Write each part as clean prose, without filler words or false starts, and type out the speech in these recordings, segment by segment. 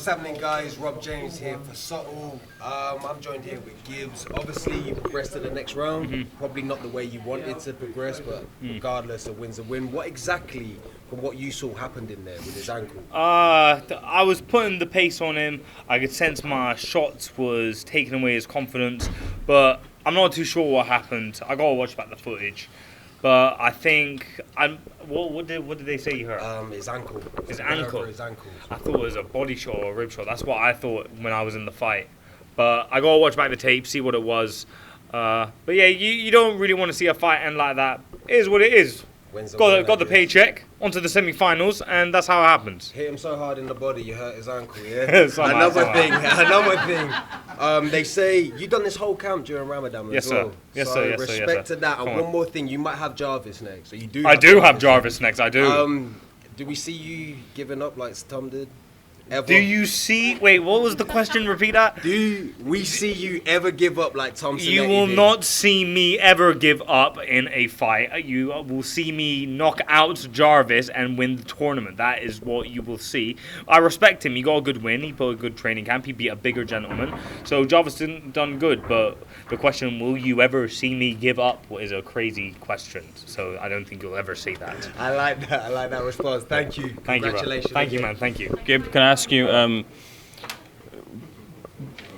What's happening, guys? Rob James here for Subtle. I'm joined here with Gibbs. Obviously, you progressed to the next round. Probably not the way you wanted to progress, but regardless, a win's a win. What exactly, from what you saw, happened in there with his ankle? I was putting the pace on him. I could sense my shots was taking away his confidence, but I'm not too sure what happened. I gotta watch back the footage. But I think what did they say you heard? His ankle. His ankle. His ankle. I thought it was a body shot or a rib shot. That's what I thought when I was in the fight. But I gotta watch back the tape, see what it was. But yeah, you don't really want to see a fight end like that. It is what it is. Got the paycheck, onto the semi-finals, and that's how it happens. Hit him so hard in the body, you hurt his ankle, yeah? Another thing. They say you done this whole camp during Ramadan as well. Yes, sir. Respect to that. And one more thing, you might have Jarvis next. So you do. I do have Jarvis next. I do. Do we see you giving up like Tom did? Ever? Do you see? Wait, what was the question? Repeat that. Do we see you ever give up like Tom? You will not see me ever give up in a fight. You will see me knock out Jarvis and win the tournament. That is what you will see. I respect him. He got a good win. He put a good training camp. He beat a bigger gentleman. So Jarvis didn't done good. But the question, will you ever see me give up, is a crazy question. So I don't think you'll ever see that. I like that. I like that response. Thank you. Congratulations. Thank you, man. Thank you. Gib, can I ask you,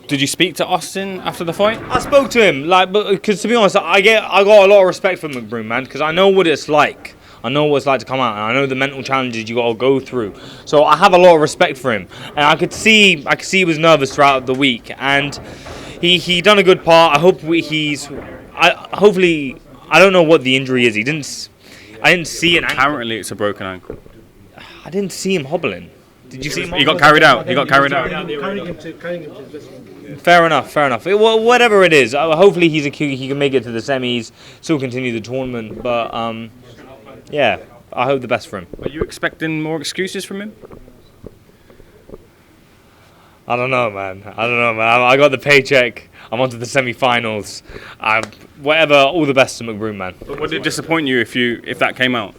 did you speak to Austin after the fight? I spoke to him, because to be honest, I got a lot of respect for McBroom, man, because I know what it's like. I know what it's like to come out, and I know the mental challenges you got to go through. So I have a lot of respect for him, and I could see he was nervous throughout the week, and he done a good part. I hope hopefully, I don't know what the injury is. I didn't see an ankle. Apparently, it's a broken ankle. I didn't see him hobbling. Did you see him? He got carried out. Fair enough. Whatever it is, hopefully he can make it to the semis, still continue the tournament. But yeah, I hope the best for him. Are you expecting more excuses from him? I don't know, man. I got the paycheck. I'm on to the semi-finals. Whatever. All the best to McBroom, man. But would it disappoint you if that came out?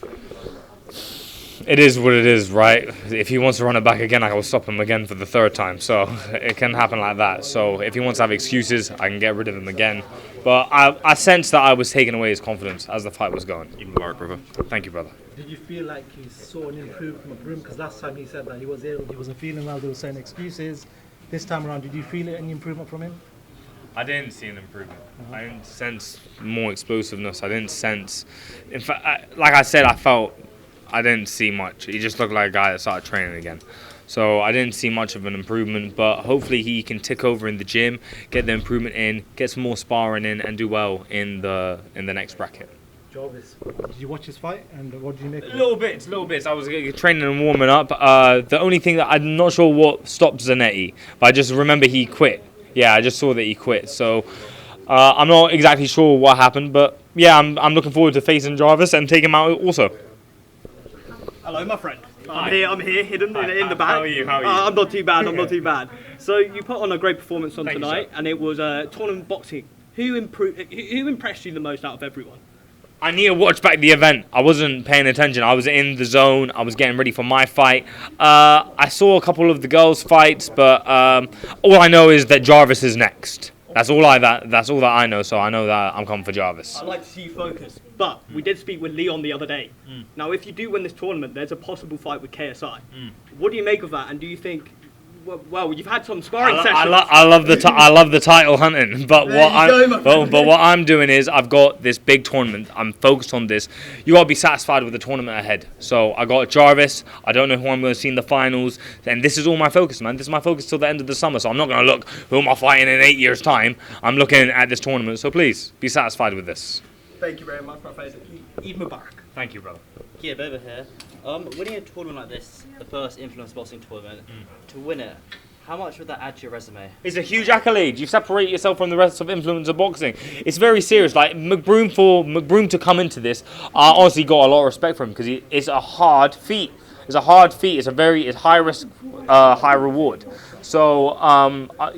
It is what it is, right? If he wants to run it back again, I will stop him again for the third time. So it can happen like that. So if he wants to have excuses, I can get rid of him again. But I sensed that I was taking away his confidence as the fight was going. Even work, brother. Thank you, brother. Did you feel like you saw an improvement from McBroom? Because last time he said that he was ill, he wasn't feeling well, there were certain excuses. This time around, did you feel any improvement from him? I didn't see an improvement. I didn't sense more explosiveness. I didn't sense... In fact, like I said, I didn't see much. He just looked like a guy that started training again. So I didn't see much of an improvement, but hopefully he can tick over in the gym, get the improvement in, get some more sparring in, and do well in the next bracket. Jarvis, did you watch his fight, and what did you make of it? Little bits. I was training and warming up. The only thing that I'm not sure what stopped Zanetti, but I just remember he quit. Yeah, I just saw that he quit. So I'm not exactly sure what happened, but yeah, I'm looking forward to facing Jarvis and taking him out also. Hello, my friend. I'm here, hidden in the back. How are you? I'm not too bad. So you put on a great performance on tonight, and it was tournament boxing. Who impressed you the most out of everyone? I need to watch back the event. I wasn't paying attention. I was in the zone. I was getting ready for my fight. I saw a couple of the girls' fights, but all I know is that Jarvis is next. That's all that I know. So I know that I'm coming for Jarvis. I'd like to see you focus. But we did speak with Leon the other day. Now, if you do win this tournament, there's a possible fight with KSI. What do you make of that? And do you think? Well, you've had some sparring sessions. I love the title hunting, but what I'm doing is I've got this big tournament. I'm focused on this. You gotta be satisfied with the tournament ahead. So I got Jarvis. I don't know who I'm going to see in the finals, and this is all my focus, man. This is my focus till the end of the summer. So I'm not going to look who am I fighting in 8 years' time. I'm looking at this tournament. So please be satisfied with this. Thank you very much, my friend. Eid Mubarak. Thank you, brother. Gib over here. Winning a tournament like this, the first influence boxing tournament, to win it, how much would that add to your resume? It's a huge accolade. You separate yourself from the rest of influencer boxing. It's very serious. Like McBroom to come into this, I honestly got a lot of respect for him because it's a hard feat. It's high risk, high reward. So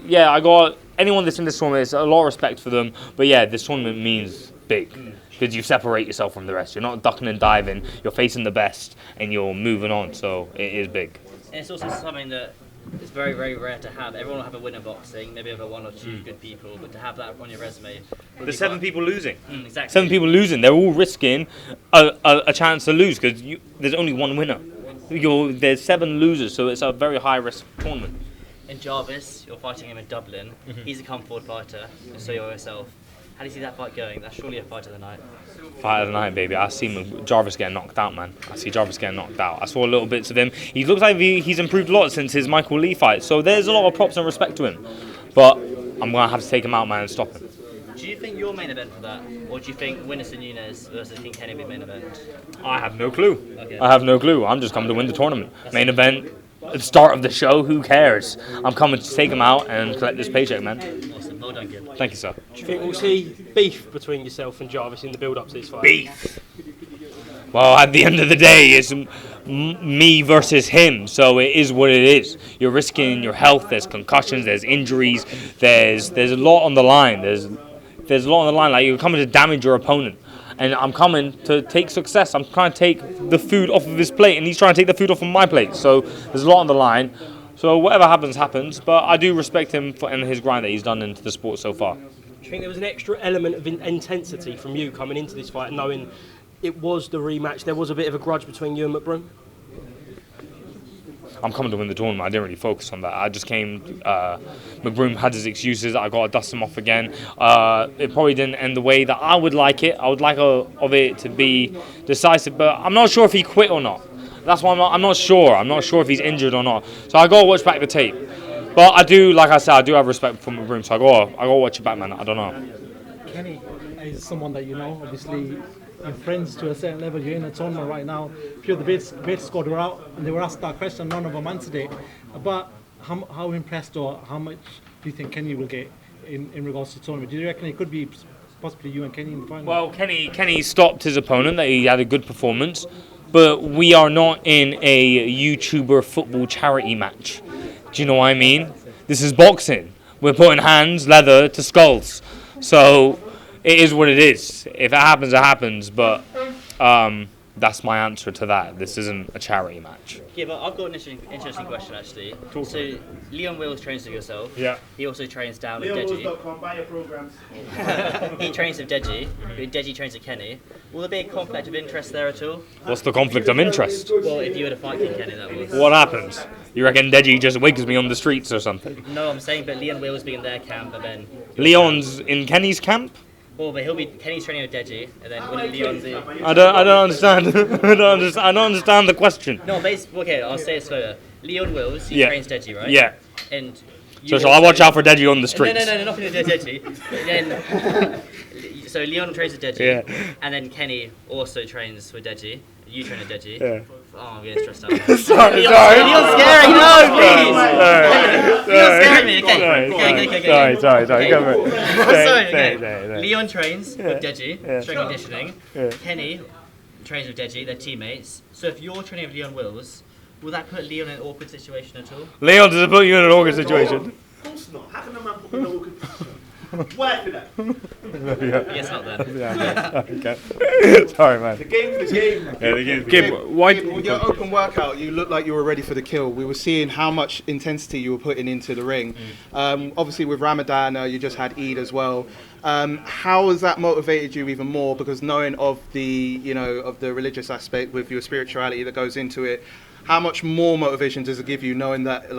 yeah, I got anyone that's in this tournament. It's a lot of respect for them. But yeah, this tournament means big. Because you separate yourself from the rest. You're not ducking and diving. You're facing the best, and you're moving on. So it is big. And it's also something that It's very, very rare to have. Everyone will have a win in boxing, maybe over one or two good people, but to have that on your resume. There's 7 people losing. Exactly. 7 people losing. They're all risking a chance to lose because there's only one winner. There's 7 losers, so it's a very high risk tournament. In Jarvis, you're fighting him in Dublin. He's a come-forward fighter, and so you're yourself. How do you see that fight going? That's surely a fight of the night. Fight of the night, baby. I see Jarvis getting knocked out, man. I see Jarvis getting knocked out. I saw little bits of him. He looks like he's improved a lot since his Michael Lee fight. So there's a lot of props and respect to him. But I'm going to have to take him out, man, and stop him. Do you think you're main event for that? Or do you think Winnerson Nunes versus King Kenny will be main event? I have no clue. Okay. I have no clue. I'm just coming to win the tournament. Main event, the start of the show, who cares? I'm coming to take him out and collect this paycheck, man. Awesome. Well done, Gib. Thank you, sir. Do you think we'll see beef between yourself and Jarvis in the build-up to this fight? Beef. Well, at the end of the day, it's me versus him, so it is what it is. You're risking your health. There's concussions. There's injuries. There's a lot on the line. There's a lot on the line. Like, you're coming to damage your opponent, and I'm coming to take success. I'm trying to take the food off of his plate, and he's trying to take the food off of my plate. So there's a lot on the line. So whatever happens, happens. But I do respect him and his grind that he's done into the sport so far. Do you think there was an extra element of intensity from you coming into this fight, knowing it was the rematch? There was a bit of a grudge between you and McBroom? I'm coming to win the tournament. I didn't really focus on that. I just came. McBroom had his excuses. I got to dust him off again. It probably didn't end the way that I would like it. I would like of it to be decisive, but I'm not sure if he quit or not. That's why I'm not sure. I'm not sure if he's injured or not. So I got to watch back the tape. But I do, like I said, I do have respect for McBroom. So I got to watch it back, man. I don't know. Kenny is someone that you know, obviously. You're friends to a certain level. You're in a tournament right now. A few of the beta squad were out and they were asked that question. None of them answered it. But how impressed or how much do you think Kenny will get in regards to the tournament? Do you reckon it could be possibly you and Kenny in the final? Well, Kenny stopped his opponent. That he had a good performance. But we are not in a YouTuber football charity match. Do you know what I mean? This is boxing. We're putting hands, leather to skulls. So it is what it is. If it happens, it happens. But that's my answer to that. This isn't a charity match. Yeah, but I've got an interesting question actually. So Leon Wills trains with yourself. Yeah. He also trains down with Deji. He trains with Deji. Deji trains with Kenny. Will there be a conflict of interest there at all? What's the conflict of interest? Well, if you were to fight King Kenny, that was. What happens? You reckon Deji just wakes me on the streets or something? No, I'm saying, but Leon Wills be in their camp, and then. Leon's in Kenny's camp? Well, but Kenny's training with Deji, and then wouldn't Leon do? I don't understand. I don't understand the question. No, basically, okay, I'll say it slower. Leon Wills, he trains Deji, right? Yeah. And. So shall I watch out for Deji on the streets? No, nothing to do with Deji. Then, so Leon trains with Deji, and then Kenny also trains with Deji. You train with Deji. Yeah. Oh, I'm getting stressed out. Sorry. Leon's scary, no, please! Leon's scaring me, okay. Sorry. Go for it. Sorry, okay. Leon trains with Deji, strength conditioning. Kenny trains with Deji, they're teammates. So if you're training with Leon Wills, will that put Leon in an awkward situation at all? Leon, does it put you in an awkward situation? Of course not. How can a man put me in an awkward position? Why for that? Yes, not there. Okay. Sorry, man. The game's the game. Yeah, the game's Gib, why? With your open workout, you looked like you were ready for the kill. We were seeing how much intensity you were putting into the ring. Obviously, with Ramadan, you just had Eid as well. How has that motivated you even more? Because knowing of the, of the religious aspect with your spirituality that goes into it, how much more motivation does it give you knowing that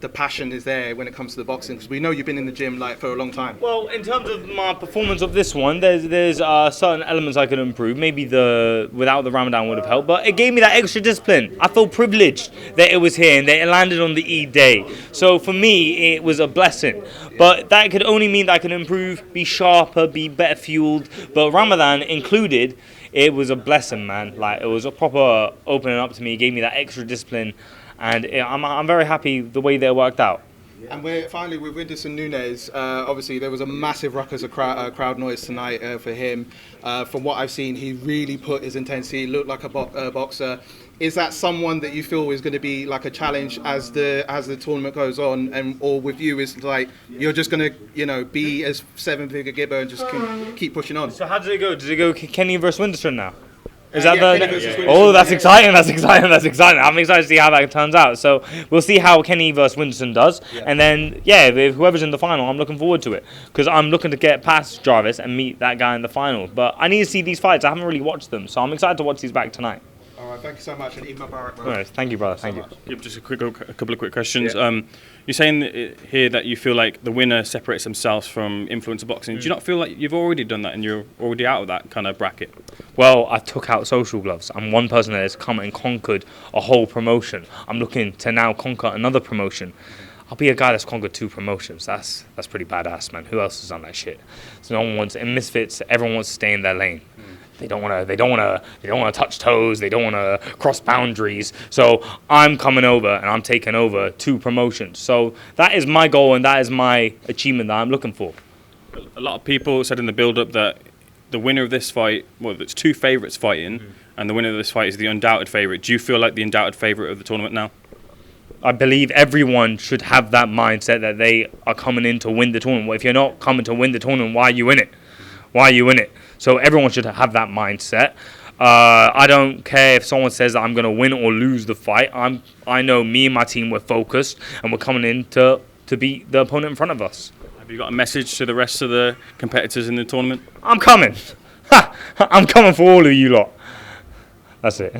the passion is there when it comes to the boxing? Because we know you've been in the gym for a long time. Well, in terms of my performance of this one, there's certain elements I could improve. Maybe without the Ramadan would have helped, but it gave me that extra discipline. I feel privileged that it was here and that it landed on the Eid day. So for me, it was a blessing. But that could only mean that I can improve, be sharper, be better fueled. But Ramadan included, it was a blessing, man. It was a proper opening up to me. It gave me that extra discipline, and I'm very happy the way that it worked out. And we're finally with Winderson Nunes. Obviously, there was a massive ruckus of crowd noise tonight for him. From what I've seen, he really put his intensity. He looked like a boxer. Is that someone that you feel is going to be like a challenge as the tournament goes on, or with you is you're just going to be as 7-figure Gibber and just keep pushing on? So how does it go? Does it go Kenny versus Winderson now? Is that Kenny the? versus Winston. Oh, that's exciting! That's exciting! That's exciting! I'm excited to see how that turns out. So we'll see how Kenny versus Winston does, and then if whoever's in the final, I'm looking forward to it because I'm looking to get past Jarvis and meet that guy in the final. But I need to see these fights. I haven't really watched them, so I'm excited to watch these back tonight. All right, thank you so much, and Eid Mubarak, bro. All right, thank you, brother. Thank you. Yep, just a couple of quick questions. You're saying here that you feel like the winner separates themselves from influencer boxing. Do you not feel like you've already done that and you're already out of that kind of bracket? Well, I took out Social Gloves. I'm one person that has come and conquered a whole promotion. I'm looking to now conquer another promotion. I'll be a guy that's conquered 2 promotions. That's pretty badass, man. Who else has done that shit? So no one wants in Misfits. Everyone wants to stay in their lane. They don't want to touch toes. They don't want to cross boundaries. So I'm coming over and I'm taking over 2 promotions. So that is my goal and that is my achievement that I'm looking for. A lot of people said in the build-up that the winner of this fight, well, there's 2 favourites fighting, and the winner of this fight is the undoubted favourite. Do you feel like the undoubted favourite of the tournament now? I believe everyone should have that mindset that they are coming in to win the tournament. Well, if you're not coming to win the tournament, why are you in it? Why are you in it? So everyone should have that mindset. I don't care if someone says that I'm going to win or lose the fight. I know me and my team, we're focused and we're coming in to beat the opponent in front of us. Have you got a message to the rest of the competitors in the tournament? I'm coming. I'm coming for all of you lot. That's it.